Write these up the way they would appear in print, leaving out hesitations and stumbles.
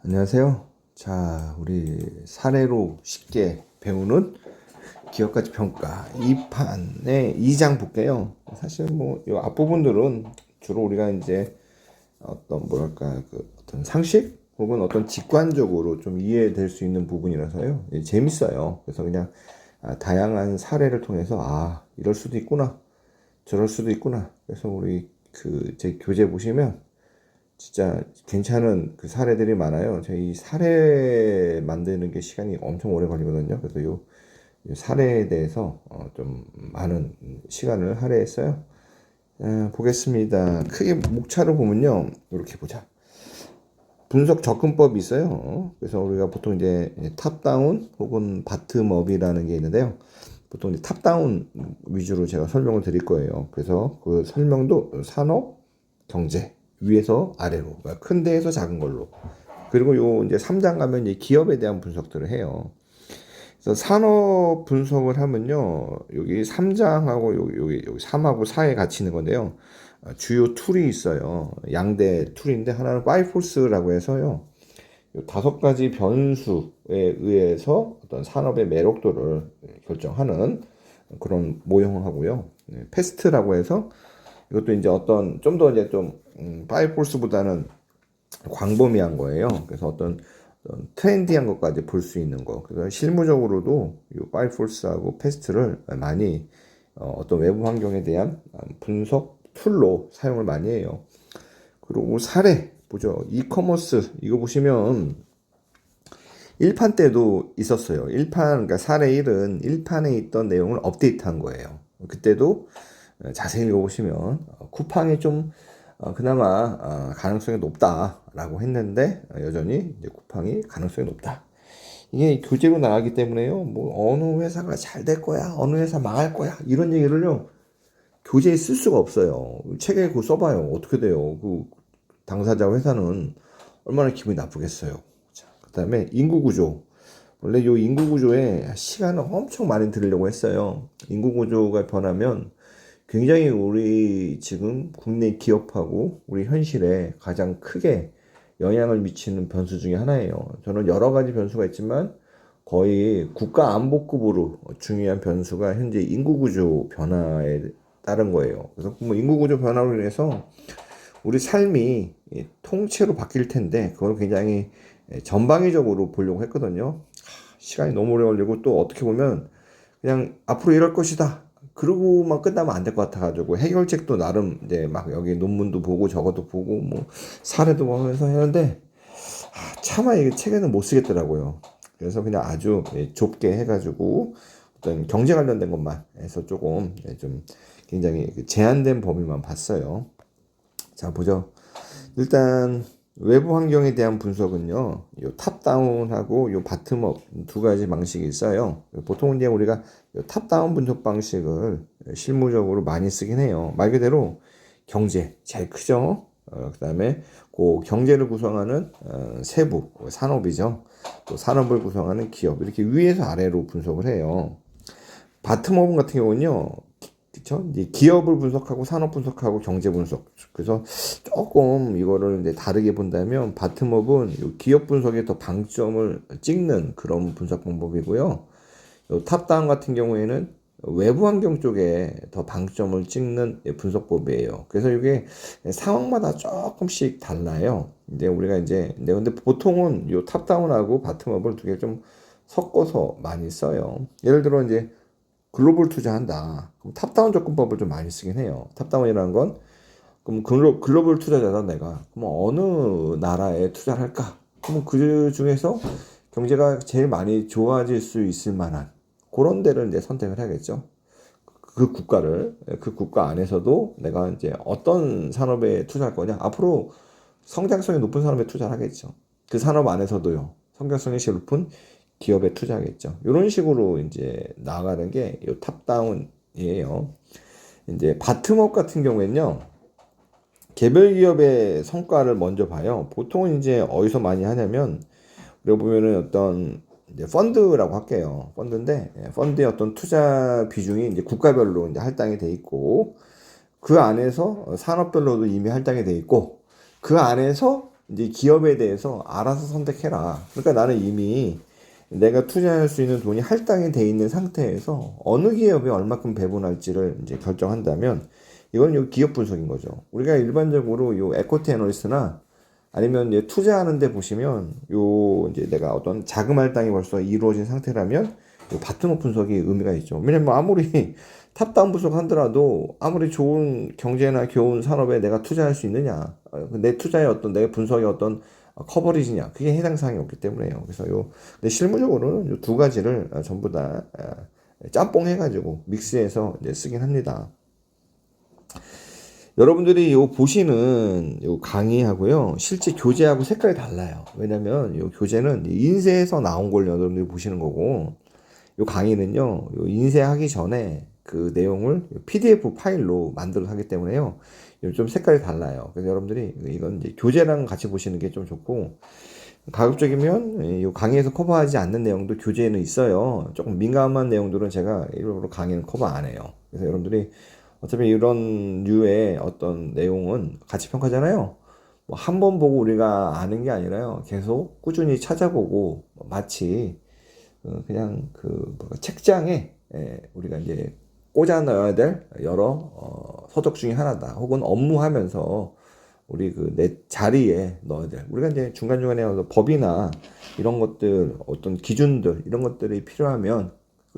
안녕하세요. 자, 우리 사례로 쉽게 배우는 기업가치 평가 2판의 2장 볼게요. 사실 이 앞부분들은 주로 우리가 이제 어떤 뭐랄까 어떤 상식 혹은 어떤 직관적으로 좀 이해될 수 있는 부분이라서요. 재밌어요. 그래서 그냥 다양한 사례를 통해서 이럴 수도 있구나, 저럴 수도 있구나. 그래서 우리 제 교재 보시면 진짜 괜찮은 그 사례들이 많아요. 저희 사례 만드는 게 시간이 엄청 오래 걸리거든요. 그래서 요 사례에 대해서 좀 많은 시간을 할애했어요. 보겠습니다. 크게 목차를 보면요. 이렇게 보자. 분석 접근법이 있어요. 그래서 우리가 보통 이제 탑다운 혹은 바텀업이라는 게 있는데요. 보통 이제 탑다운 위주로 제가 설명을 드릴 거예요. 그래서 그 설명도 산업, 경제, 위에서 아래로, 그러니까 큰 데에서 작은 걸로. 그리고 요 이제 3장 가면 이제 기업에 대한 분석들을 해요. 그래서 산업 분석을 하면요. 여기 3장하고 여기 3하고 4에 같이 있는 건데요. 주요 툴이 있어요. 양대 툴인데 하나는 파이포스라고 해서요. 요 5가지 변수에 의해서 어떤 산업의 매력도를 결정하는 그런 모형하고요. 패스트라고 해서 이것도 이제 어떤 좀 더 이제 좀 파이포스보다는 광범위한 거예요. 그래서 어떤 트렌디한 것까지 볼 수 있는 거. 그래서 실무적으로도 이 파이포스하고 패스트를 많이 어떤 외부 환경에 대한 분석 툴로 사용을 많이 해요. 그리고 사례 보죠. 이커머스 이거 보시면 1판 때도 있었어요. 1판, 그러니까 사례 1은 1판에 있던 내용을 업데이트한 거예요. 그때도 자세히 읽어보시면 쿠팡이 좀 그나마 가능성이 높다라고 했는데 여전히 이제 쿠팡이 가능성이 높다. 이게 교재로 나가기 때문에요. 뭐 어느 회사가 잘 될 거야, 어느 회사 망할 거야 이런 얘기를요 교재에 쓸 수가 없어요. 책에 그거 써봐요. 어떻게 돼요? 그 당사자 회사는 얼마나 기분이 나쁘겠어요. 자, 그다음에 인구 구조. 원래 요 인구 구조에 시간을 엄청 많이 들으려고 했어요. 인구 구조가 변하면 굉장히 우리 지금 국내 기업하고 우리 현실에 가장 크게 영향을 미치는 변수 중에 하나예요. 저는 여러 가지 변수가 있지만 거의 국가 안보급으로 중요한 변수가 현재 인구 구조 변화에 따른 거예요. 그래서 뭐 인구 구조 변화로 인해서 우리 삶이 통째로 바뀔 텐데 그걸 굉장히 전방위적으로 보려고 했거든요. 시간이 너무 오래 걸리고 또 어떻게 보면 그냥 앞으로 이럴 것이다. 그러고만 끝나면 안 될 것 같아가지고 해결책도 나름 이제 막 여기 논문도 보고 저것도 보고 뭐 사례도 보면서 했는데 차마 이게 책에는 못 쓰겠더라고요. 그래서 그냥 아주 좁게 해가지고 어떤 경제 관련된 것만 해서 조금 좀 굉장히 제한된 범위만 봤어요. 자, 보죠. 일단 외부 환경에 대한 분석은요. 요 탑다운하고 요 바텀업 2가지 방식이 있어요. 보통 이제 우리가 요 탑다운 분석 방식을 실무적으로 많이 쓰긴 해요. 말 그대로 경제 제일 크죠. 그다음에 그 경제를 구성하는 세부 산업이죠. 또 산업을 구성하는 기업 이렇게 위에서 아래로 분석을 해요. 바텀업 같은 경우는요. 그쵸? 이제 기업을 분석하고 산업 분석하고 경제 분석. 그래서 조금 이거를 이제 다르게 본다면 바텀업은 기업 분석에 더 방점을 찍는 그런 분석 방법이고요. 탑다운 같은 경우에는 외부 환경 쪽에 더 방점을 찍는 분석법이에요. 그래서 이게 상황마다 조금씩 달라요. 이제 우리가 이제 근데 보통은 요 탑다운하고 바텀업을 2개 좀 섞어서 많이 써요. 예를 들어 이제 글로벌 투자한다. 그럼 탑다운 접근법을 좀 많이 쓰긴 해요. 탑다운이라는 건 그럼 글로벌 투자자다 내가. 그럼 어느 나라에 투자를 할까? 그럼 그 중에서 경제가 제일 많이 좋아질 수 있을 만한 그런 데를 이제 선택을 해야겠죠. 그 국가 안에서도 내가 이제 어떤 산업에 투자할 거냐. 앞으로 성장성이 높은 산업에 투자를 하겠죠. 그 산업 안에서도요. 성장성이 제일 높은 기업에 투자하겠죠. 이런 식으로 이제 나아가는 게 이 탑다운이에요. 이제 바텀업 같은 경우에는요. 개별 기업의 성과를 먼저 봐요. 보통은 이제 어디서 많이 하냐면 우리가 보면은 어떤 이제 펀드라고 할게요. 펀드인데 펀드의 어떤 투자 비중이 이제 국가별로 이제 할당이 돼 있고 그 안에서 산업별로도 이미 할당이 돼 있고 그 안에서 이제 기업에 대해서 알아서 선택해라. 그러니까 나는 이미 내가 투자할 수 있는 돈이 할당이 돼 있는 상태에서 어느 기업에 얼마큼 배분할지를 이제 결정한다면 이건 요 기업 분석인 거죠. 우리가 일반적으로 요 에코티 애널리스트나 아니면 이제 투자하는데 보시면 요 이제 내가 어떤 자금 할당이 벌써 이루어진 상태라면 요 바텀업 분석이 의미가 있죠. 왜냐면 뭐 아무리 탑다운 분석하더라도 아무리 좋은 경제나 좋은 산업에 내가 투자할 수 있느냐, 내 투자의 어떤 내 분석의 어떤 커버리지냐, 그게 해당 사항이 없기 때문에요. 그래서 근데 실무적으로는 요 두 가지를 전부 다 짬뽕 해가지고 믹스해서 이제 쓰긴 합니다. 여러분들이 요 보시는 요 강의하고요, 실제 교재하고 색깔이 달라요. 왜냐면 요 교재는 인쇄해서 나온 걸 여러분들이 보시는 거고, 요 강의는요, 요 인쇄하기 전에 그 내용을 PDF 파일로 만들어서 하기 때문에요. 좀 색깔이 달라요. 그래서 여러분들이 이건 이제 교재랑 같이 보시는 게 좀 좋고, 가급적이면 이 강의에서 커버하지 않는 내용도 교재에는 있어요. 조금 민감한 내용들은 제가 일부러 강의는 커버 안 해요. 그래서 여러분들이 어차피 이런 류의 어떤 내용은 가치 평가잖아요. 뭐 한 번 보고 우리가 아는 게 아니라요. 계속 꾸준히 찾아보고 마치 그냥 책장에 우리가 이제 꽂아 넣어야 될 여러 서적 중에 하나다. 혹은 업무하면서 우리 내 자리에 넣어야 될. 우리가 이제 중간중간에 법이나 이런 것들, 어떤 기준들, 이런 것들이 필요하면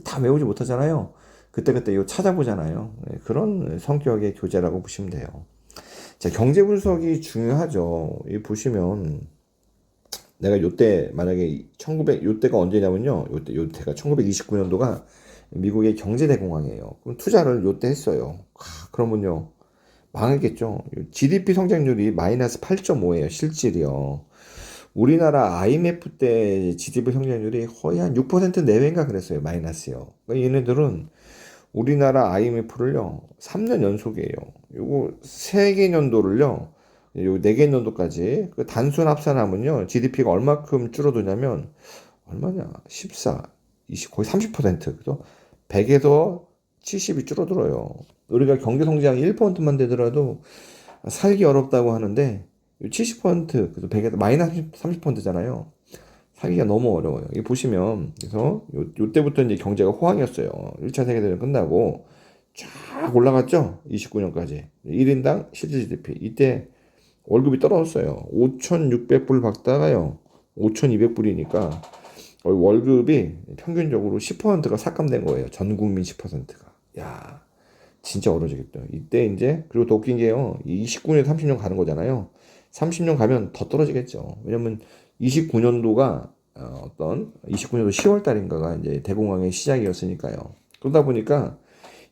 다 외우지 못하잖아요. 그때그때 이거 찾아보잖아요. 그런 성격의 교재라고 보시면 돼요. 자, 경제 분석이 중요하죠. 이 보시면 내가 요때 만약에 요때가 언제냐면요. 요때가 1929년도가 미국의 경제대공황이에요. 그럼 투자를 요때 했어요. 그러면요. 망했겠죠. GDP 성장률이 마이너스 8.5예요. 실질이요. 우리나라 IMF 때 GDP 성장률이 거의 한 6% 내외인가 그랬어요. 마이너스요. 그러니까 얘네들은 우리나라 IMF를요, 3년 연속이에요. 요거 세개 년도를요, 요 4개 년도까지 그 단순 합산하면요, GDP가 얼마큼 줄어드냐면 얼마냐? 14, 20 거의 30%. 그래서 100에서 70이 줄어들어요. 우리가 경제 성장이 1%만 되더라도 살기 어렵다고 하는데 70%, 그래서 100에서 마이너스 30%잖아요. 살기가 너무 어려워요. 이 보시면 그래서 요때부터 이제 경제가 호황이었어요. 1차 세계대전 끝나고 쫙 올라갔죠. 29년까지 1인당 실질 GDP 이때 월급이 떨어졌어요. 5,600불 받다가요 5,200불이니까 월급이 평균적으로 10%가 삭감된 거예요. 전 국민 10%가. 야, 진짜 어려지겠다. 이때 이제 그리고 더 웃긴 게요. 29년 30년 가는 거잖아요. 30년 가면 더 떨어지겠죠. 왜냐면 29년도가 어떤 29년도 10월 달인가가 이제 대공황의 시작이었으니까요. 그러다 보니까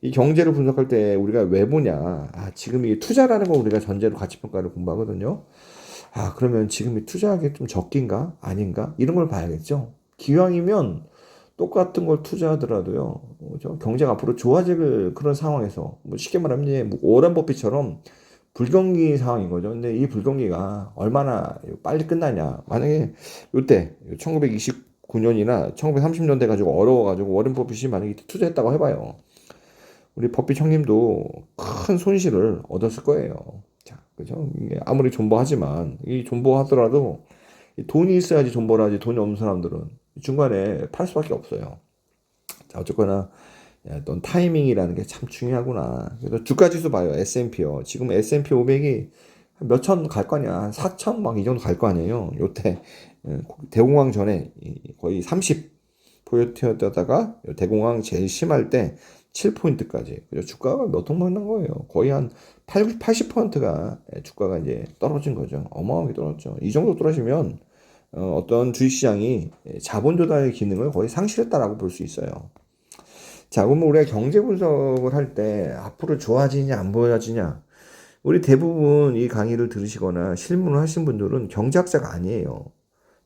이 경제를 분석할 때 우리가 왜 보냐? 지금 이 투자라는 거 우리가 전제로 가치평가를 공부하거든요. 그러면 지금 이 투자하기 좀 적긴가? 아닌가? 이런 걸 봐야겠죠. 기왕이면 똑같은 걸 투자하더라도요. 경제가 앞으로 좋아질 그런 상황에서 뭐 쉽게 말하면 이제 뭐 오런 버핏처럼 불경기 상황인 거죠. 근데 이 불경기가 얼마나 빨리 끝나냐. 만약에 요때 1929년이나 1930년대 가지고 어려워가지고 워렌 버핏이 만약에 투자했다고 해봐요. 우리 버핏 형님도 큰 손실을 얻었을 거예요. 자, 그죠? 이게 아무리 존버하지만 이 존버하더라도 돈이 있어야지 존버를 하지 돈이 없는 사람들은 중간에 팔 수밖에 없어요. 자, 어쨌거나 어떤 타이밍이라는 게 참 중요하구나. 그래서 주가 지수 봐요. S&P요. 지금 S&P 500이 몇 천 갈 거 아니야. 한 4천 막 이 정도 갈 거 아니에요. 요때 대공황 전에 거의 30 포인트였다가 대공황 제일 심할 때 7포인트까지. 주가가 몇 통만 난 거예요. 거의 한 80%가 주가가 이제 떨어진 거죠. 어마어마하게 떨어졌죠. 이 정도 떨어지면 어떤 주식시장이 자본 조달의 기능을 거의 상실했다라고 볼 수 있어요. 자, 그러면 우리가 경제 분석을 할 때 앞으로 좋아지냐 안 좋아지냐, 우리 대부분 이 강의를 들으시거나 실문을 하신 분들은 경제학자가 아니에요.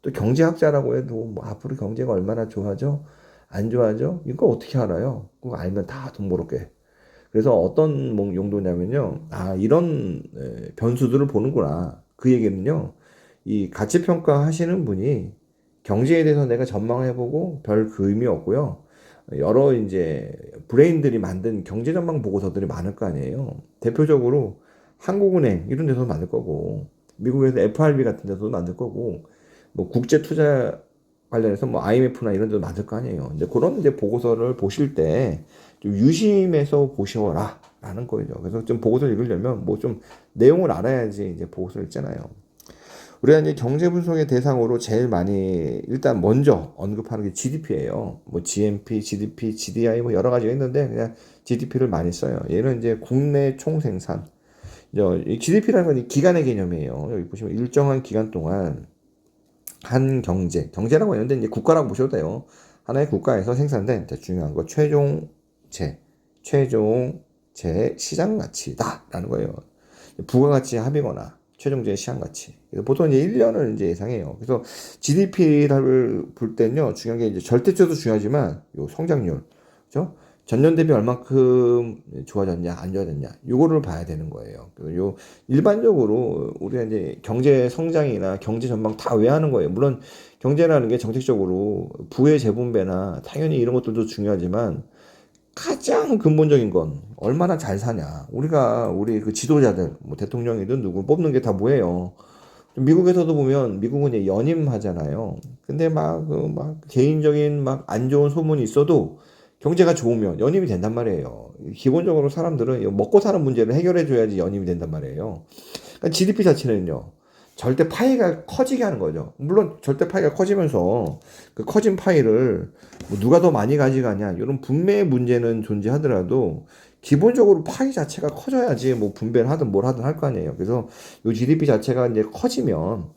또 경제학자라고 해도 뭐 앞으로 경제가 얼마나 좋아져? 안 좋아져? 이거 어떻게 알아요? 그거 알면 다 돈 벌었게. 그래서 어떤 용도냐면요. 이런 변수들을 보는구나. 그 얘기는요. 이 가치평가 하시는 분이 경제에 대해서 내가 전망해보고 별 그 의미 없고요. 여러 이제 브레인들이 만든 경제 전망 보고서들이 많을 거 아니에요. 대표적으로 한국은행 이런 데서 많을 거고, 미국에서 FRB 같은 데도 만들 거고, 뭐 국제 투자 관련해서 뭐 IMF나 이런 데도 만들 거 아니에요. 근데 그런 이제 보고서를 보실 때 좀 유심해서 보셔라 라는 거죠. 그래서 좀 보고서를 읽으려면 뭐 좀 내용을 알아야지 이제 보고서를 읽잖아요. 우리가 이제 경제 분석의 대상으로 제일 많이 일단 먼저 언급하는 게 GDP예요. 뭐 GNP, GDP, GDI 뭐 여러 가지가 있는데 그냥 GDP를 많이 써요. 얘는 이제 국내 총생산. 이 GDP라는 건 기간의 개념이에요. 여기 보시면 일정한 기간 동안 한 경제라고 했는데 이제 국가라고 보셔도 돼요. 하나의 국가에서 생산된 중요한 거 최종재 시장 가치다라는 거예요. 부가가치 합이거나 최종재 시장 가치. 보통 이제 1년을 이제 예상해요. 그래서 GDP를 볼 때는요, 중요한 게 이제 절대치도 중요하지만 요 성장률, 그죠? 전년 대비 얼만큼 좋아졌냐, 안 좋아졌냐, 요거를 봐야 되는 거예요. 요 일반적으로 우리가 이제 경제 성장이나 경제 전망 다 왜 하는 거예요? 물론 경제라는 게 정책적으로 부의 재분배나 당연히 이런 것들도 중요하지만 가장 근본적인 건 얼마나 잘 사냐. 우리 그 지도자들, 뭐 대통령이든 누구 뽑는 게 다 뭐예요? 미국에서도 보면 미국은 이제 연임하잖아요. 근데 막 개인적인 막 안 좋은 소문이 있어도 경제가 좋으면 연임이 된단 말이에요. 기본적으로 사람들은 먹고 사는 문제를 해결해 줘야지 연임이 된단 말이에요. 그러니까 GDP 자체는요. 절대 파이가 커지게 하는 거죠. 물론 절대 파이가 커지면서 그 커진 파이를 뭐 누가 더 많이 가져가냐 이런 분배의 문제는 존재하더라도 기본적으로 파이 자체가 커져야지 뭐 분배를 하든 뭘 하든 할 거 아니에요. 그래서 이 GDP 자체가 이제 커지면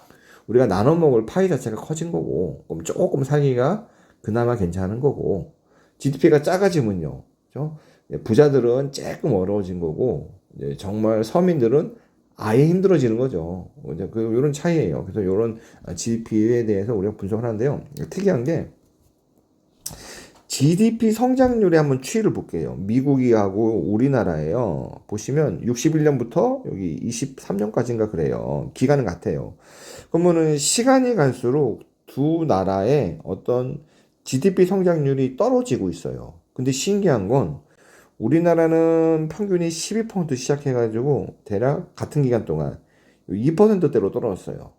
우리가 나눠 먹을 파이 자체가 커진 거고 그럼 조금 살기가 그나마 괜찮은 거고 GDP가 작아지면요. 그죠? 부자들은 조금 어려워진 거고 정말 서민들은 아예 힘들어지는 거죠. 이제 이런 차이예요. 그래서 이런 GDP에 대해서 우리가 분석을 하는데요. 특이한 게 GDP 성장률에 한번 추이를 볼게요. 미국이 하고 우리나라예요. 보시면 61년부터 여기 23년까지인가 그래요. 기간은 같아요. 그러면은 시간이 갈수록 두 나라의 어떤 GDP 성장률이 떨어지고 있어요. 근데 신기한 건 우리나라는 평균이 12% 시작해가지고 대략 같은 기간 동안 2%대로 떨어졌어요.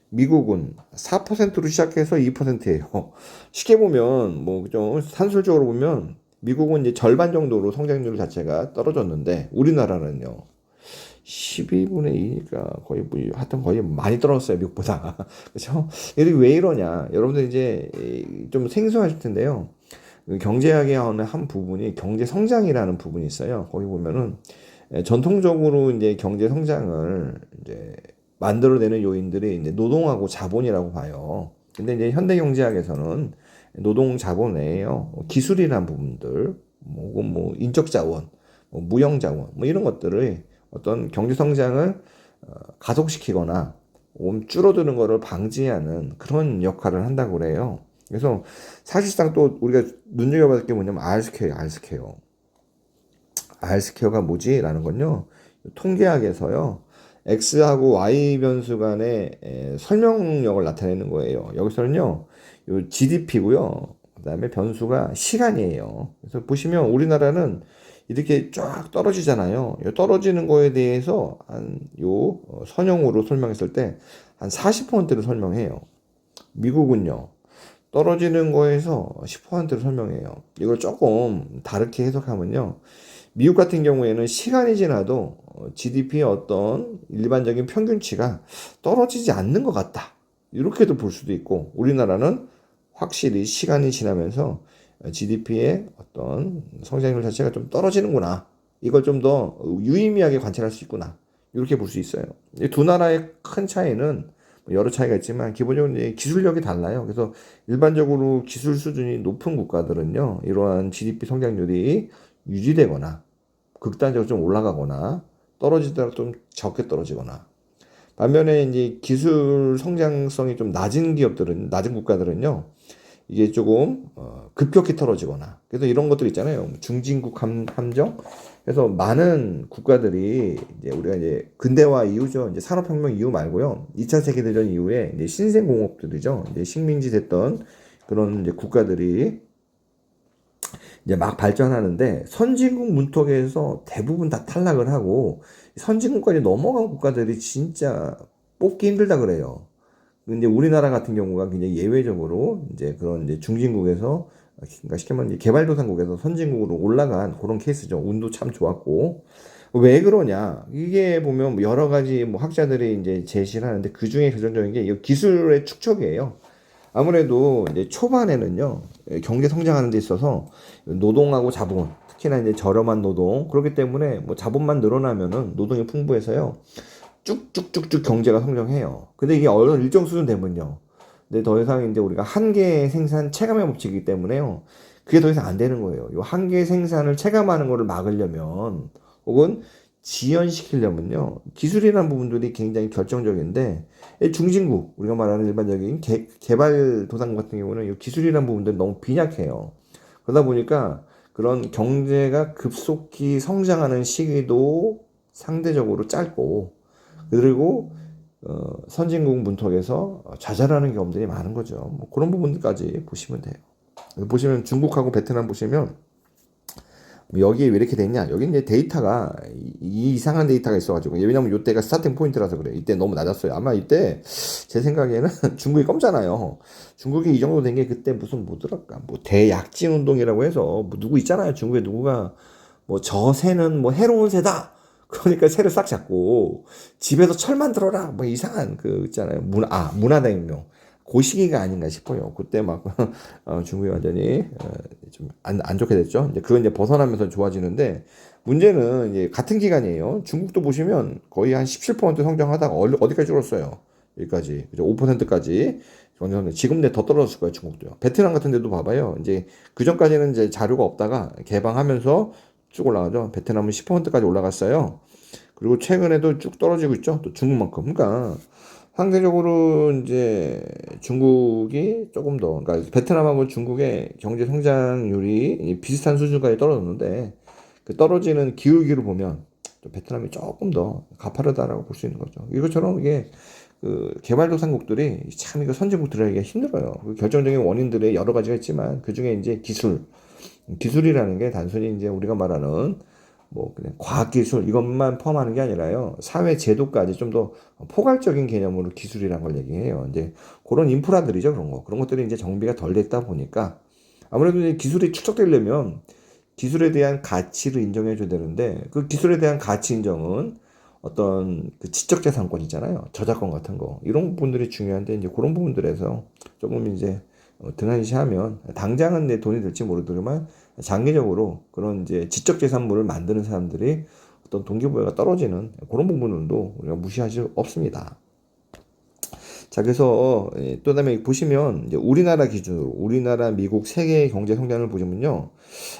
미국은 4%로 시작해서 2%예요. 쉽게 보면 뭐 좀 산술적으로 보면 미국은 이제 절반 정도로 성장률 자체가 떨어졌는데 우리나라는요. 12분의 2니까 거의 뭐 하여튼 거의 많이 떨어졌어요. 미국보다. 그렇죠? 이게 왜 이러냐? 여러분들 이제 좀 생소하실 텐데요. 경제학의 한 부분이 경제 성장이라는 부분이 있어요. 거기 보면은 전통적으로 이제 경제 성장을 이제 만들어내는 요인들이 이제 노동하고 자본이라고 봐요. 근데 이제 현대 경제학에서는 노동 자본 외에요. 기술이라는 부분들, 뭐 인적 자원, 뭐 무형 자원, 뭐 이런 것들을 어떤 경제 성장을 가속시키거나 줄어드는 것을 방지하는 그런 역할을 한다고 그래요. 그래서 사실상 또 우리가 눈여겨봐야 될 게 뭐냐면 R스퀘어가 뭐지? 라는 건요. 통계학에서요. X하고 Y 변수 간의 설명력을 나타내는 거예요. 여기서는요. 요 GDP고요. 그다음에 변수가 시간이에요. 그래서 보시면 우리나라는 이렇게 쫙 떨어지잖아요. 떨어지는 거에 대해서 요 선형으로 설명했을 때 한 40%를 설명해요. 미국은요. 떨어지는 거에서 10%를 설명해요. 이걸 조금 다르게 해석하면요. 미국 같은 경우에는 시간이 지나도 GDP의 어떤 일반적인 평균치가 떨어지지 않는 것 같다. 이렇게도 볼 수도 있고, 우리나라는 확실히 시간이 지나면서 GDP의 어떤 성장률 자체가 좀 떨어지는구나. 이걸 좀 더 유의미하게 관찰할 수 있구나. 이렇게 볼 수 있어요. 이 두 나라의 큰 차이는 여러 차이가 있지만 기본적으로 이제 기술력이 달라요. 그래서 일반적으로 기술 수준이 높은 국가들은요, 이러한 GDP 성장률이 유지되거나 극단적으로 좀 올라가거나 떨어지더라도 좀 적게 떨어지거나 반면에 이제 기술 성장성이 좀 낮은 국가들은요, 이게 조금 급격히 떨어지거나 그래서 이런 것들 있잖아요. 중진국 함정. 그래서 많은 국가들이 이제 우리가 이제 근대화 이후죠. 이제 산업혁명 이후 말고요. 2차 세계대전 이후에 이제 신생공업들이죠. 이제 식민지 됐던 그런 이제 국가들이 이제 막 발전하는데 선진국 문턱에서 대부분 다 탈락을 하고 선진국까지 넘어간 국가들이 진짜 뽑기 힘들다 그래요. 근데 우리나라 같은 경우가 굉장히 예외적으로 이제 그런 이제 중진국에서, 그러니까 쉽게 말하면 개발도상국에서 선진국으로 올라간 그런 케이스죠. 운도 참 좋았고. 왜 그러냐? 이게 보면 여러 가지 뭐 학자들이 이제 제시를 하는데 그 중에 결정적인 게 이 기술의 축적이에요. 아무래도 이제 초반에는요, 경제 성장하는 데 있어서 노동하고 자본, 특히나 이제 저렴한 노동, 그렇기 때문에 뭐 자본만 늘어나면은 노동이 풍부해서요, 쭉쭉쭉쭉 경제가 성장해요. 근데 이게 어느 일정 수준 되면요. 근데 더 이상 이제 우리가 한계 생산 체감의 법칙이기 때문에요. 그게 더 이상 안 되는 거예요. 이 한계 생산을 체감하는 거를 막으려면 혹은 지연시키려면요. 기술이라는 부분들이 굉장히 결정적인데 중진국, 우리가 말하는 일반적인 개발도상 같은 경우는 이 기술이라는 부분들이 너무 빈약해요. 그러다 보니까 그런 경제가 급속히 성장하는 시기도 상대적으로 짧고 그리고 선진국 문턱에서 자잘하는 경험들이 많은 거죠. 뭐 그런 부분까지 보시면 돼요. 보시면 중국하고 베트남 보시면 여기에 왜 이렇게 됐냐? 여기 이제 데이터가 이 이상한 데이터가 있어가지고 왜냐면 이때가 스타팅 포인트라서 그래. 이때 너무 낮았어요. 아마 이때 제 생각에는 중국이 검잖아요. 중국이 이 정도 된 게 그때 무슨 뭐더랄까? 뭐 대약진 운동이라고 해서 뭐 누구 있잖아요. 중국에 누구가 뭐 저 새는 뭐 해로운 새다. 그러니까 새를 싹 잡고 집에서 철 만들어라. 뭐 이상한 그 있잖아요. 문화다혁명. 그 시기가 아닌가 싶어요. 그때 막 중국이 완전히 좀 안 좋게 됐죠. 이제 그건 이제 벗어나면서 좋아지는데 문제는 이제 같은 기간이에요. 중국도 보시면 거의 한 17% 성장하다가 어디까지 줄었어요. 여기까지 5%까지. 지금 더 떨어졌을 거예요. 중국도요. 베트남 같은 데도 봐봐요. 이제 그 전까지는 이제 자료가 없다가 개방하면서 쭉 올라가죠. 베트남은 10%까지 올라갔어요. 그리고 최근에도 쭉 떨어지고 있죠. 또 중국만큼. 그러니까 상대적으로 이제 중국이 조금 더, 그러니까 베트남하고 중국의 경제 성장률이 비슷한 수준까지 떨어졌는데 그 떨어지는 기울기를 보면 또 베트남이 조금 더 가파르다라고 볼 수 있는 거죠. 이것처럼 이게 그 개발도상국들이 참 이거 선진국들에게 하기가 힘들어요. 그 결정적인 원인들의 여러 가지가 있지만 그 중에 이제 기술이라는 게 단순히 이제 우리가 말하는 뭐 그냥 과학기술 이것만 포함하는 게 아니라요. 사회 제도까지 좀 더 포괄적인 개념으로 기술이라는 걸 얘기해요. 이제 그런 인프라들이죠. 그런 거. 그런 것들이 이제 정비가 덜 됐다 보니까 아무래도 이제 기술이 축적되려면 기술에 대한 가치를 인정해 줘야 되는데 그 기술에 대한 가치 인정은 어떤 그 지적재산권 있잖아요. 저작권 같은 거. 이런 부분들이 중요한데 이제 그런 부분들에서 조금 이제 등한시하면 당장은 내 돈이 될지 모르더라만 장기적으로 그런 이제 지적재산물을 만드는 사람들이 어떤 동기부여가 떨어지는 그런 부분도 우리가 무시할 수 없습니다. 자, 그래서 또 다음에 보시면 이제 우리나라 기준으로 우리나라, 미국, 세계 경제 성장을 보시면요.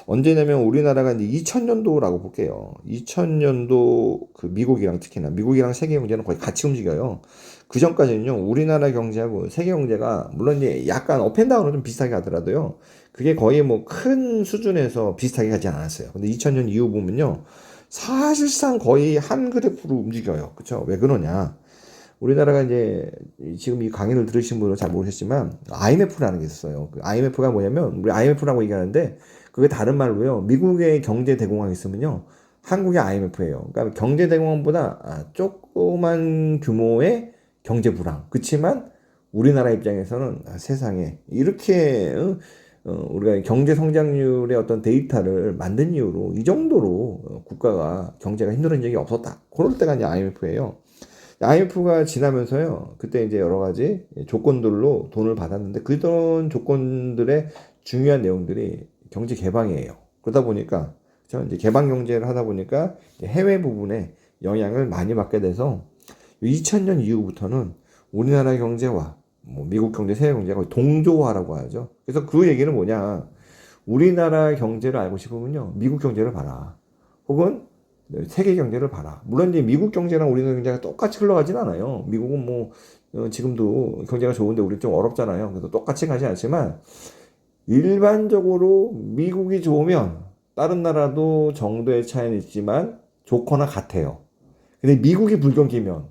언제냐면 우리나라가 이제 2000년도라고 볼게요. 2000년도 그 미국이랑 특히나 미국이랑 세계 경제는 거의 같이 움직여요. 그 전까지는요. 우리나라 경제하고 세계 경제가 물론 이제 약간 업앤다운은 좀 비슷하게 하더라도요. 그게 거의 뭐 큰 수준에서 비슷하게 가지 않았어요. 근데 2000년 이후 보면요. 사실상 거의 한 그래프로 움직여요. 그쵸? 왜 그러냐? 우리나라가 이제 지금 이 강의를 들으신 분은 잘 모르겠지만 IMF라는 게 있어요. 그 IMF가 뭐냐면 우리 IMF라고 얘기하는데 그게 다른 말로요. 미국의 경제 대공황이 있으면요. 한국의 IMF예요. 그러니까 경제 대공황보다 조그만 규모의 경제 불황. 그렇지만 우리나라 입장에서는 세상에 이렇게 우리가 경제 성장률의 어떤 데이터를 만든 이후로 이 정도로 국가가 경제가 힘들어진 적이 없었다. 그럴 때가 이제 IMF예요. IMF가 지나면서요, 그때 이제 여러 가지 조건들로 돈을 받았는데, 그런 조건들의 중요한 내용들이 경제 개방이에요. 그러다 보니까, 그쵸? 이제 개방 경제를 하다 보니까 해외 부분에 영향을 많이 받게 돼서, 2000년 이후부터는 우리나라 경제와 뭐 미국 경제, 세계 경제가 동조화라고 하죠. 그래서 그 얘기는 뭐냐. 우리나라 경제를 알고 싶으면요, 미국 경제를 봐라. 혹은 세계 경제를 봐라. 물론 이제 미국 경제랑 우리나라 경제가 똑같이 흘러가진 않아요. 미국은 뭐 지금도 경제가 좋은데 우리 좀 어렵잖아요. 그래서 똑같이 가지 않지만 일반적으로 미국이 좋으면 다른 나라도 정도의 차이는 있지만 좋거나 같아요. 근데 미국이 불경기면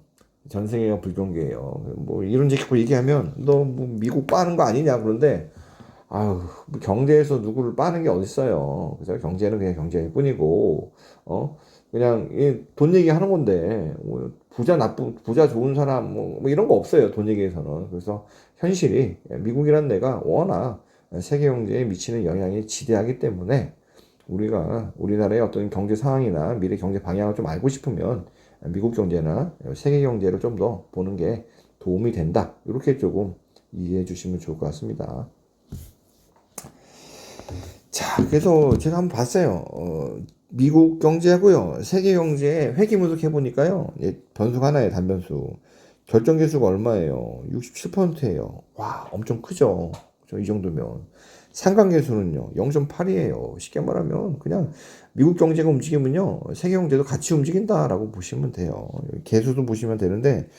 전 세계가 불경기예요. 뭐 이런 식으로 얘기하면 너 뭐 미국 빠는 거 아니냐 그런데 아유, 뭐 경제에서 누구를 빠는 게 어딨어요. 그죠? 경제는 그냥 경제일 뿐이고, 그냥 돈 얘기하는 건데, 뭐 부자 좋은 사람 뭐 이런 거 없어요. 돈 얘기에서는. 그래서 현실이 미국이란 데가 워낙 세계 경제에 미치는 영향이 지대하기 때문에 우리가 우리나라의 어떤 경제 상황이나 미래 경제 방향을 좀 알고 싶으면 미국 경제나 세계 경제를 좀 더 보는 게 도움이 된다. 이렇게 조금 이해해 주시면 좋을 것 같습니다. 자, 그래서 제가 한번 봤어요. 미국 경제하고요, 세계 경제에 회귀 분석해 보니까요, 변수가 하나예요, 단변수. 결정 계수가 얼마예요? 67%예요. 와, 엄청 크죠? 이 정도면. 상관 계수는요, 0.8이에요. 쉽게 말하면 그냥 미국 경제가 움직이면요, 세계 경제도 같이 움직인다라고 보시면 돼요. 계수도 보시면 되는데,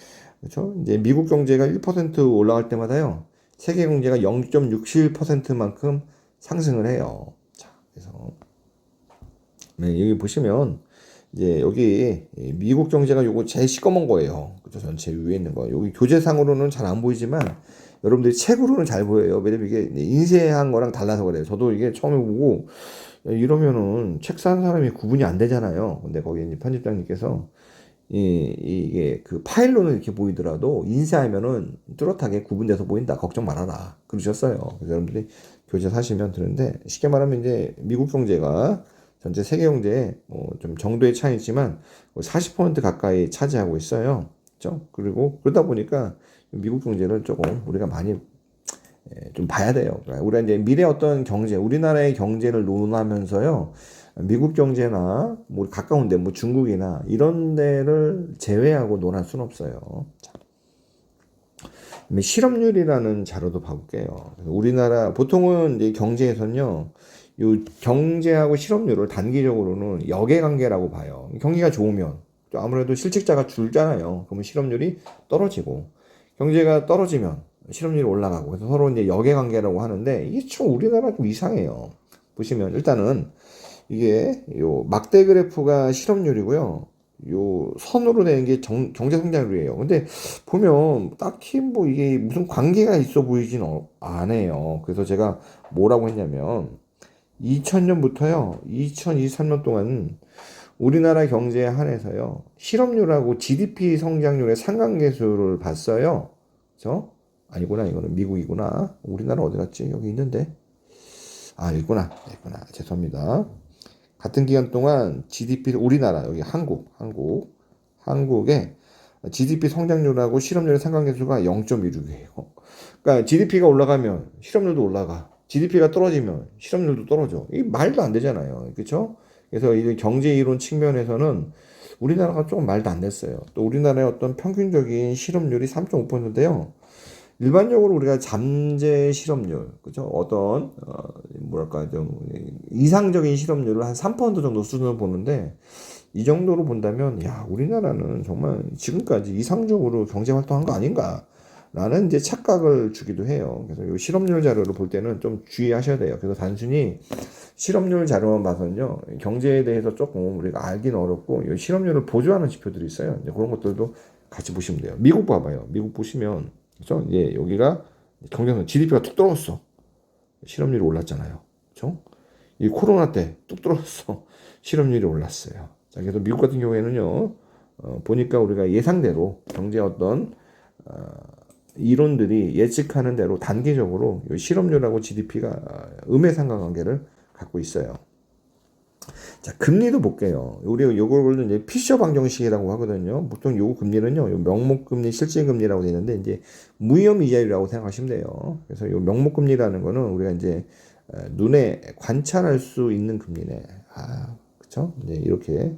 그렇죠? 이제 미국 경제가 1% 올라갈 때마다요, 세계 경제가 0.67%만큼 상승을 해요. 자, 그래서 네, 여기 보시면 이제 여기 미국 경제가 요거 제일 시꺼먼 거예요. 그죠? 전체 위에 있는 거. 여기 교재상으로는 잘 안 보이지만 여러분들이 책으로는 잘 보여요. 왜냐면 이게 인쇄한 거랑 달라서 그래요. 저도 이게 처음에 보고 이러면은 책 사는 사람이 구분이 안 되잖아요. 근데 거기 이제 편집장님께서 이게 그 파일로는 이렇게 보이더라도 인쇄하면은 뚜렷하게 구분돼서 보인다. 걱정 말아라. 그러셨어요. 그래서 여러분들이 교재 사시면 되는데, 쉽게 말하면 이제 미국 경제가 전체 세계 경제에 좀 정도의 차이지만 40% 가까이 차지하고 있어요. 그렇죠? 그리고 그러다 보니까 미국 경제를 조금 우리가 많이 좀 봐야 돼요. 그러니까 우리가 이제 미래 어떤 경제, 우리나라의 경제를 논하면서요, 미국 경제나 뭐 가까운데 뭐 중국이나 이런 데를 제외하고 논할 수는 없어요. 자, 실업률이라는 자료도 봐볼게요. 우리나라 보통은 이제 경제에서는요, 요 경제하고 실업률을 단기적으로는 역의 관계라고 봐요. 경기가 좋으면 아무래도 실직자가 줄잖아요. 그러면 실업률이 떨어지고, 경제가 떨어지면 실업률이 올라가고, 그래서 서로 이제 역의 관계라고 하는데, 이게 좀 우리나라 좀 이상해요. 보시면 일단은 이게 요 막대 그래프가 실업률이고요. 요 선으로 되는 게 경제 성장률이에요. 근데 보면 딱히 뭐 이게 무슨 관계가 있어 보이진 않아요. 그래서 제가 뭐라고 했냐면 2000년부터요, 2023년 동안 우리나라 경제에 한해서요, 실업률하고 GDP 성장률의 상관계수를 봤어요. 그죠? 아니구나, 이거는 미국이구나. 우리나라 어디 갔지? 여기 있는데. 아, 있구나. 죄송합니다. 같은 기간 동안 GDP, 우리나라, 여기 한국의 GDP 성장률하고 실업률의 상관계수가 0.16이에요. 그러니까 GDP가 올라가면 실업률도 올라가. GDP가 떨어지면 실업률도 떨어져. 이게 말도 안 되잖아요. 그렇죠? 그래서 이 경제 이론 측면에서는 우리나라가 조금 말도 안 됐어요. 또 우리나라의 어떤 평균적인 실업률이 3.5%인데요. 일반적으로 우리가 잠재 실업률, 그죠? 어떤, 뭐랄까, 좀, 이상적인 실업률을 한 3% 정도 수준을 보는데, 이 정도로 본다면, 야, 우리나라는 정말 지금까지 이상적으로 경제 활동한 거 아닌가? 라는 이제 착각을 주기도 해요. 그래서 이 실업률 자료를 볼 때는 좀 주의하셔야 돼요. 그래서 단순히 실업률 자료만 봐서는요, 경제에 대해서 조금 우리가 알기는 어렵고, 이 실업률을 보조하는 지표들이 있어요. 이제 그런 것들도 같이 보시면 돼요. 미국 봐봐요. 미국 보시면, 그죠? 이제 여기가 경제성 GDP가 툭 떨어졌어. 실업률이 올랐잖아요. 그죠? 이 코로나 때 뚝 떨어졌어. 실업률이 올랐어요. 자, 그래서 미국 같은 경우에는요, 보니까 우리가 예상대로 경제 어떤, 이론들이 예측하는 대로 단기적으로 실업률하고 GDP가 음의 상관관계를 갖고 있어요. 자, 금리도 볼게요. 우리가 요걸 이제 피셔 방정식이라고 하거든요. 보통 요 금리는요, 요 명목금리, 실질금리라고 되어 있는데, 이제 무위험 이자율이라고 생각하시면 돼요. 그래서 요 명목금리라는 거는 우리가 이제 눈에 관찰할 수 있는 금리네. 아, 그쵸? 이제 이렇게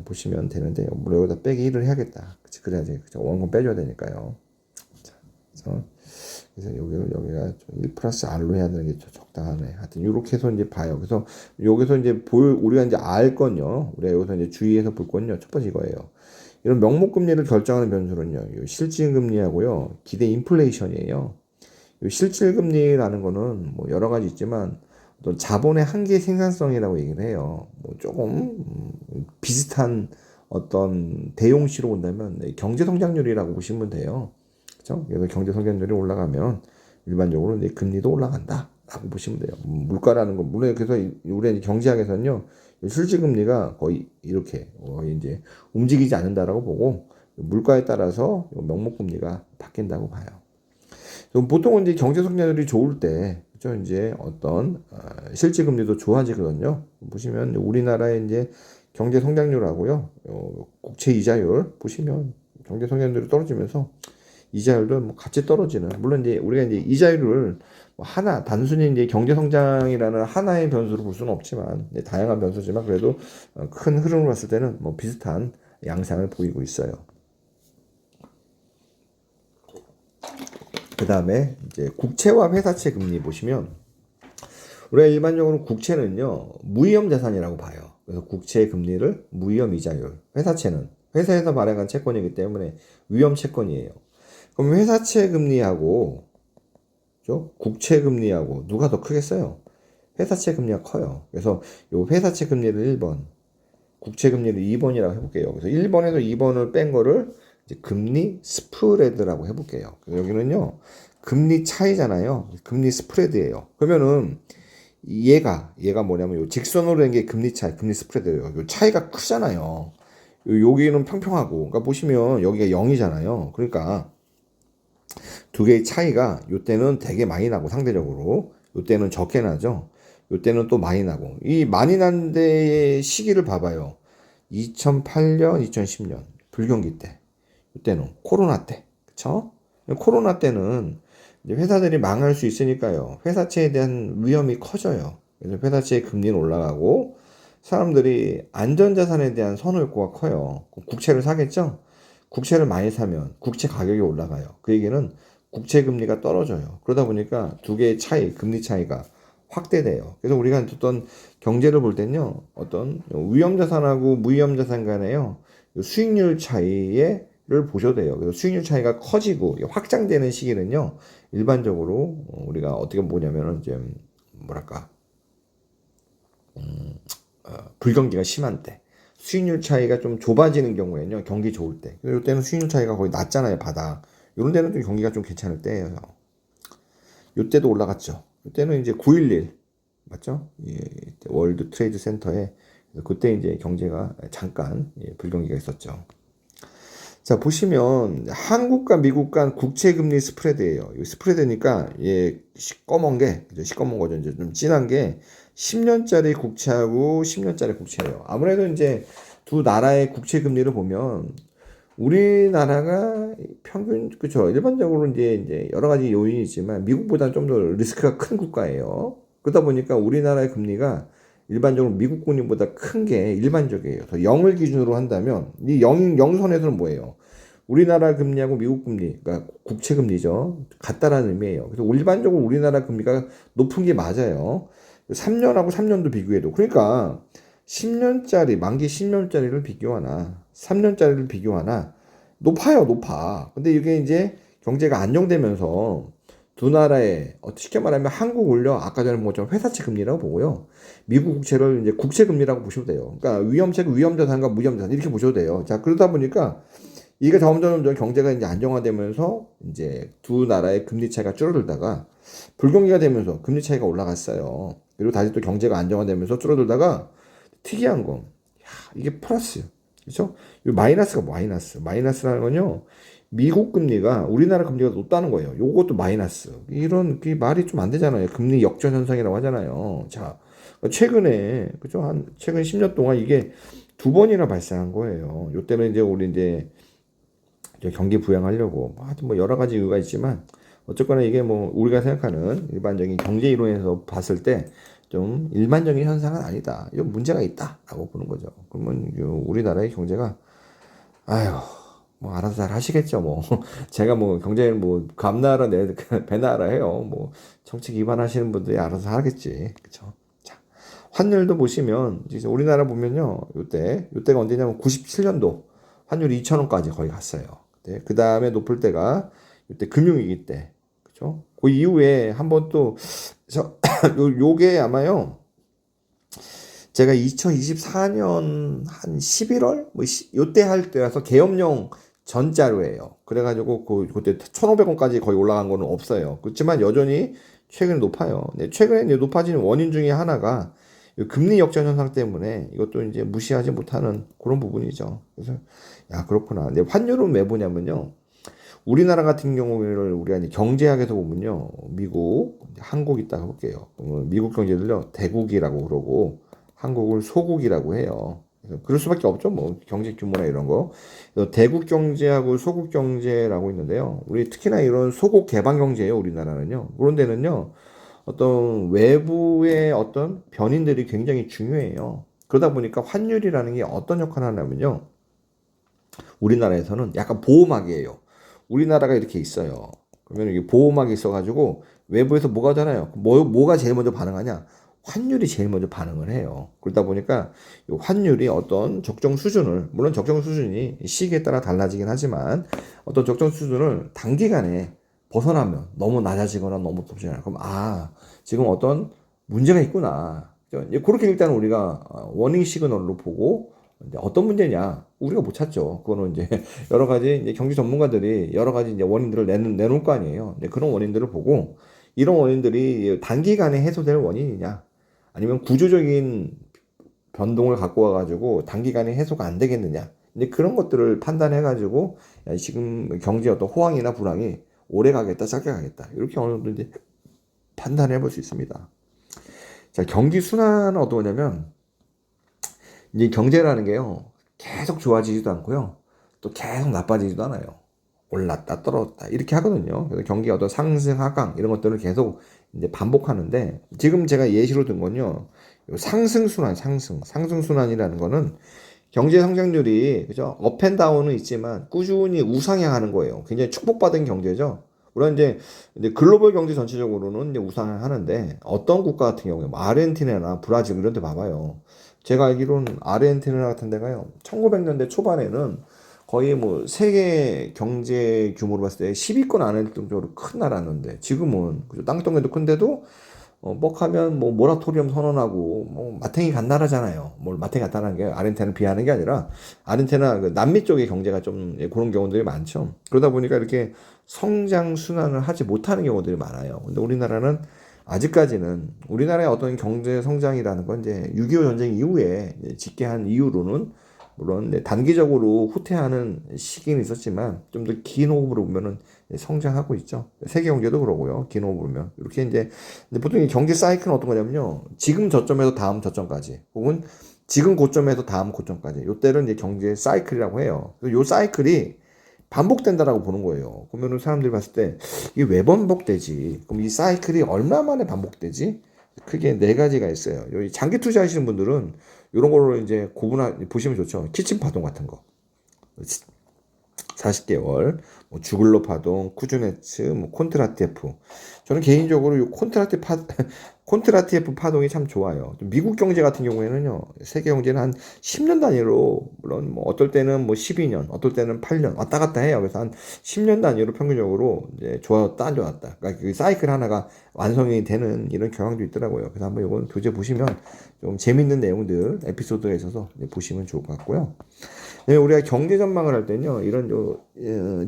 보시면 되는데, 물론 여기다 빼기 1을 해야겠다. 그치? 그래야지. 그쵸? 원금 빼줘야 되니까요. 자, 그래서 여기가 1 플러스 R로 해야 되는 게 적당하네. 하여튼, 요렇게 해서 이제 봐요. 그래서 여기서 이제 우리가 이제 알 건요. 우리가 여기서 이제 주의해서 볼 건요. 첫 번째 이거예요. 이런 명목금리를 결정하는 변수는요, 요 실질금리하고요, 기대 인플레이션이에요. 요 실질금리라는 거는 뭐 여러 가지 있지만, 또 자본의 한계 생산성이라고 얘기를 해요. 뭐 조금, 비슷한 어떤 대용시로 본다면, 경제 성장률이라고 보시면 돼요. 그렇죠? 그래서 경제 성장률이 올라가면 일반적으로 이제 금리도 올라간다라고 보시면 돼요. 물가라는 건 물론, 그래서 우리 경제학에서는요, 실질금리가 거의 이렇게 거의 이제 움직이지 않는다라고 보고, 물가에 따라서 명목금리가 바뀐다고 봐요. 보통은 이제 경제 성장률이 좋을 때, 그죠? 이제 어떤 실질 금리도 좋아지거든요. 보시면 우리나라의 이제 경제 성장률하고요, 국채 이자율 보시면 경제 성장률이 떨어지면서 이자율도 뭐 같이 떨어지는. 물론 이제 우리가 이제 이자율을 뭐 하나 단순히 이제 경제 성장이라는 하나의 변수로 볼 수는 없지만 다양한 변수지만 그래도 큰 흐름을 봤을 때는 뭐 비슷한 양상을 보이고 있어요. 그 다음에 이제 국채와 회사채 금리 보시면 우리가 일반적으로 국채는요 무위험 자산이라고 봐요. 그래서 국채 금리를 무위험 이자율, 회사채는 회사에서 발행한 채권이기 때문에 위험 채권이에요. 그럼 회사채 금리하고 국채 금리하고 누가 더 크겠어요? 회사채 금리가 커요. 그래서 요 회사채 금리를 1번, 국채 금리를 2번이라고 해볼게요. 그래서 1번에서 2번을 뺀 거를 이제 금리 스프레드라고 해볼게요. 여기는요 금리 차이잖아요. 금리 스프레드예요. 그러면은 얘가 뭐냐면 요 직선으로 된 게 금리 차이, 금리 스프레드예요. 요 차이가 크잖아요. 여기는 평평하고, 그러니까 보시면 여기가 0이잖아요. 그러니까 두 개의 차이가 요때는 되게 많이 나고 상대적으로 요때는 적게 나죠. 요때는 또 많이 나고, 이 많이 난 데의 시기를 봐봐요. 2008년, 2010년 불경기 때, 요때는 코로나 때, 그쵸? 코로나 때는 이제 회사들이 망할 수 있으니까요. 회사채에 대한 위험이 커져요. 그래서 회사채의 금리는 올라가고 사람들이 안전자산에 대한 선호욕구가 커요. 국채를 사겠죠? 국채를 많이 사면 국채 가격이 올라가요. 그 얘기는 국채 금리가 떨어져요. 그러다 보니까 두 개의 차이, 금리 차이가 확대돼요. 그래서 우리가 어떤 경제를 볼 때는요, 어떤 위험자산하고 무위험자산 간에요, 수익률 차이를 보셔도 돼요. 그래서 수익률 차이가 커지고 확장되는 시기는요, 일반적으로 우리가 어떻게 보냐면은 이제 뭐랄까, 불경기가 심한 때, 수익률 차이가 좀 좁아지는 경우에는요, 경기 좋을 때, 이때는 수익률 차이가 거의 낮잖아요, 바닥. 이런 데는 좀 경기가 좀 괜찮을 때예요. 이때도 올라갔죠. 이때는 이제 9.11 맞죠? 예, 월드 트레이드 센터에 그때 이제 경제가 잠깐 불경기가 있었죠. 자, 보시면 한국과 미국 간 국채 금리 스프레드예요. 이 스프레드니까 시꺼먼 게 시꺼먼 거죠. 이제 좀 진한 게 10년짜리 국채하고 10년짜리 국채예요. 아무래도 이제 두 나라의 국채 금리를 보면 우리나라가 평균 그죠. 일반적으로 이제 여러 가지 요인이 있지만 미국보다는 좀 더 리스크가 큰 국가예요. 그러다 보니까 우리나라의 금리가 일반적으로 미국 금리보다 큰 게 일반적이에요. 더 0을 기준으로 한다면 이 0선에서는 뭐예요? 우리나라 금리하고 미국 금리, 그러니까 국채 금리죠. 같다라는 의미예요. 그래서 일반적으로 우리나라 금리가 높은 게 맞아요. 3년하고 3년도 비교해도. 그러니까 10년짜리, 만기 10년짜리를 비교하나 3년짜리를 비교하나 높아요, 높아. 근데 이게 이제 경제가 안정되면서 두 나라의 쉽게 말하면 한국 올려 아까 전에 뭐 좀 회사채 금리라고 보고요. 미국 국채를 이제 국채 금리라고 보셔도 돼요. 그러니까 위험자산과 무위험자산 이렇게 보셔도 돼요. 자, 그러다 보니까 이게 점점 경제가 이제 안정화되면서 이제 두 나라의 금리 차이가 줄어들다가 불경기가 되면서 금리 차이가 올라갔어요. 그리고 다시 또 경제가 안정화되면서 줄어들다가 특이한 거, 이게 플러스, 그렇죠? 이 마이너스가 마이너스라는 건요. 미국 금리가 우리나라 금리가 높다는 거예요. 요것도 마이너스. 이런 그 말이 좀 안 되잖아요. 금리 역전 현상이라고 하잖아요. 자, 최근에 그죠? 최근 10년 동안 이게 두 번이나 발생한 거예요. 요때는 이제 우리 이제 경기 부양하려고 하여튼 뭐 여러 가지 이유가 있지만 어쨌거나 이게 뭐 우리가 생각하는 일반적인 경제 이론에서 봤을 때 좀 일반적인 현상은 아니다. 이건 문제가 있다라고 보는 거죠. 그러면 우리나라의 경제가 아유 뭐 알아서 잘 하시겠죠. 뭐 제가 뭐 경제 뭐 감나라 배나라 해요. 뭐 정책 위반하시는 분들이 알아서 하겠지. 그렇죠? 자, 환율도 보시면 이제 우리나라 보면요. 요때가 언제냐면 97년도 환율이 2,000원까지 거의 갔어요. 그 다음에 높을 때가 이때 금융위기 때, 그죠? 그 이후에 한번 또, 요게 아마요, 제가 2024년 한 11월? 뭐, 요때 할 때라서 계엄령 전자료예요. 그래가지고, 그때 1,500원까지 거의 올라간 거는 없어요. 그렇지만 여전히 최근에 높아요. 네, 최근에 높아지는 원인 중에 하나가 이 금리 역전 현상 때문에 이것도 이제 무시하지 못하는 그런 부분이죠. 그래서 야 그렇구나. 근데 환율은 왜 보냐면요. 우리나라 같은 경우를 우리가 이제 경제학에서 보면요. 미국, 한국 있다가 볼게요. 미국 경제들요. 대국이라고 그러고 한국을 소국이라고 해요. 그래서 그럴 수밖에 없죠. 뭐 경제 규모나 이런 거. 그래서 대국 경제하고 소국 경제라고 있는데요. 우리 특히나 이런 소국 개방 경제예요. 우리나라는요. 그런 데는요. 어떤 외부의 어떤 변인들이 굉장히 중요해요. 그러다 보니까 환율이라는 게 어떤 역할을 하냐면요. 우리나라에서는 약간 보호막이에요. 우리나라가 이렇게 있어요. 그러면 이게 보호막이 있어가지고 외부에서 뭐가 하잖아요. 뭐가 제일 먼저 반응하냐? 환율이 제일 먼저 반응을 해요. 그러다 보니까 이 환율이 어떤 적정 수준을, 물론 적정 수준이 시기에 따라 달라지긴 하지만 어떤 적정 수준을 단기간에 벗어나면 너무 낮아지거나 너무 높아지거나 그럼 지금 어떤 문제가 있구나. 그렇게 일단 우리가 워닝 시그널로 보고 이제 어떤 문제냐 우리가 못 찾죠. 그거는 이제 여러 가지 이제 경제 전문가들이 여러 가지 이제 원인들을 내놓을 거 아니에요. 근데 그런 원인들을 보고 이런 원인들이 단기간에 해소될 원인이냐 아니면 구조적인 변동을 갖고 와가지고 단기간에 해소가 안 되겠느냐. 근데 그런 것들을 판단해가지고 지금 경제 어떤 호황이나 불황이 오래 가겠다, 짧게 가겠다 이렇게 어느 정도 이제 판단해 볼 수 있습니다. 자, 경기 순환은 어떤 거냐면 이제 경제라는 게요, 계속 좋아지지도 않고요, 또 계속 나빠지지도 않아요. 올랐다 떨어졌다 이렇게 하거든요. 그래서 경기 어떤 상승 하강 이런 것들을 계속 이제 반복하는데 지금 제가 예시로 든 건요, 상승 순환, 상승 순환이라는 거는 경제 성장률이 그죠 업앤다운은 있지만 꾸준히 우상향하는 거예요. 굉장히 축복받은 경제죠. 물론 이제 글로벌 경제 전체적으로는 이제 우상향하는데 어떤 국가 같은 경우에 뭐 아르헨티나나 브라질 이런 데 봐봐요. 제가 알기로는 아르헨티나 같은 데가요. 1900년대 초반에는 거의 뭐 세계 경제 규모로 봤을 때 10위권 안에 정도로 큰 나라였는데 지금은 그죠? 땅덩이도 큰데도 뻑하면 뭐 모라토리엄 선언하고 뭐 마탱이 간 나라잖아요. 뭘 마탱이 갔다는 게 아르헨티나를 비하하는 게 아니라 아르헨티나 그 남미 쪽의 경제가 좀 그런 경우들이 많죠. 그러다 보니까 이렇게 성장 순환을 하지 못하는 경우들이 많아요. 근데 우리나라는 아직까지는 우리나라의 어떤 경제 성장이라는 건 이제 6.25 전쟁 이후에 집계한 이후로는 물론 단기적으로 후퇴하는 시기는 있었지만 좀 더 긴 호흡으로 보면은 성장하고 있죠. 세계 경제도 그러고요. 긴 호흡으로 보면 이렇게 이제 근데 보통 이 경제 사이클은 어떤 거냐면요. 지금 저점에서 다음 저점까지 혹은 지금 고점에서 다음 고점까지 요때를 이제 경제 사이클이라고 해요. 요 사이클이 반복된다라고 보는 거예요. 그러면은 사람들이 봤을 때 이게 왜 반복되지? 그럼 이 사이클이 얼마 만에 반복되지? 크게 네 가지가 있어요. 여기 장기 투자하시는 분들은 이런 걸로 이제 보시면 좋죠. 키친 파동 같은 거. 40개월, 뭐 주글로 파동, 쿠즈네츠, 뭐 콘트라티에프. 저는 개인적으로 이 콘트라티에프 파동이 참 좋아요. 미국 경제 같은 경우에는요, 세계 경제는 한 10년 단위로, 물론 뭐 어떨 때는 뭐 12년, 어떨 때는 8년 왔다 갔다 해요. 그래서 한 10년 단위로 평균적으로 이제 좋았다, 안 좋았다. 그러니까 그 사이클 하나가 완성이 되는 이런 경향도 있더라고요. 그래서 한번 이건 교재 보시면 좀 재밌는 내용들, 에피소드가 있어서 보시면 좋을 것 같고요. 우리가 경제 전망을 할 때는요, 이런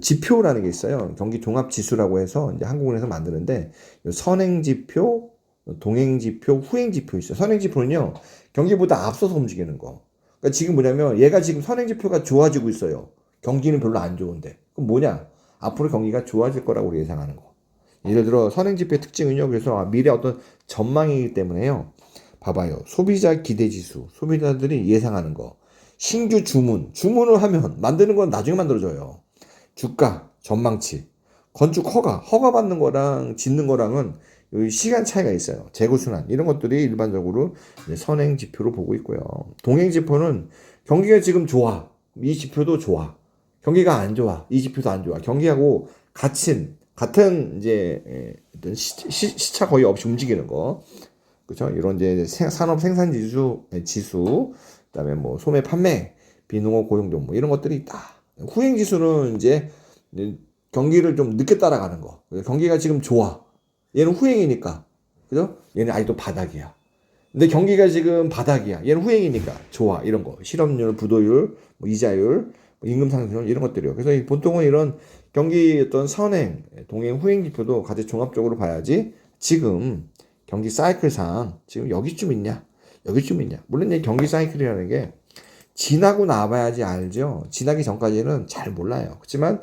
지표라는 게 있어요. 경기 종합 지수라고 해서 이제 한국은행에서 만드는데, 선행 지표, 동행 지표, 후행 지표 있어요. 선행 지표는요, 경기보다 앞서서 움직이는 거. 그러니까 지금 뭐냐면, 얘가 지금 선행 지표가 좋아지고 있어요. 경기는 별로 안 좋은데. 그럼 뭐냐? 앞으로 경기가 좋아질 거라고 우리 예상하는 거. 예를 들어, 선행 지표의 특징은요, 그래서 미래 어떤 전망이기 때문에요. 봐봐요. 소비자 기대 지수, 소비자들이 예상하는 거. 신규 주문을 하면 만드는 건 나중에 만들어져요. 주가, 전망치, 건축 허가 받는 거랑 짓는 거랑은 여기 시간 차이가 있어요. 재고순환 이런 것들이 일반적으로 선행 지표로 보고 있고요. 동행 지표는 경기가 지금 좋아, 이 지표도 좋아. 경기가 안 좋아, 이 지표도 안 좋아. 경기하고 같은 이제 어떤 시차 거의 없이 움직이는 거. 그렇죠? 이런 이제 산업 생산 지수, 그다음에 뭐 소매 판매, 비농업 고용도 뭐 이런 것들이 있다. 후행 지수는 이제 경기를 좀 늦게 따라가는 거. 경기가 지금 좋아. 얘는 후행이니까. 그죠? 얘는 아직도 바닥이야. 근데 경기가 지금 바닥이야. 얘는 후행이니까 좋아. 이런 거. 실업률, 부도율, 뭐 이자율, 뭐 임금 상승률 이런 것들이요. 그래서 보통은 이런 경기 어떤 선행, 동행, 후행 지표도 같이 종합적으로 봐야지 지금 경기 사이클상 지금 여기쯤 있냐? 여기쯤이냐. 물론 이제 경기 사이클이라는 게 지나고 나봐야지 알죠. 지나기 전까지는 잘 몰라요. 그렇지만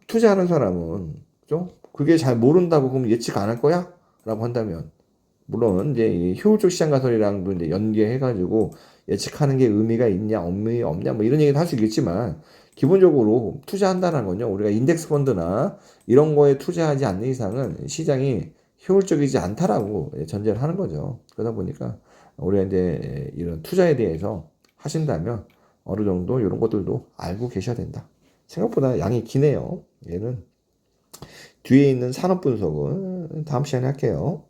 투자하는 사람은 그죠? 그게 잘 모른다고 그럼 예측 안 할 거야? 라고 한다면 물론 이제 이 효율적 시장 가설이랑도 이제 연계해가지고 예측하는 게 의미가 있냐 의미 없냐 뭐 이런 얘기도 할 수 있겠지만 기본적으로 투자한다는 건요 우리가 인덱스 펀드나 이런 거에 투자하지 않는 이상은 시장이 효율적이지 않다라고 전제를 하는 거죠. 그러다 보니까 우리가 이제 이런 투자에 대해서 하신다면 어느 정도 이런 것들도 알고 계셔야 된다. 생각보다 양이 기네요. 얘는 뒤에 있는 산업 분석은 다음 시간에 할게요.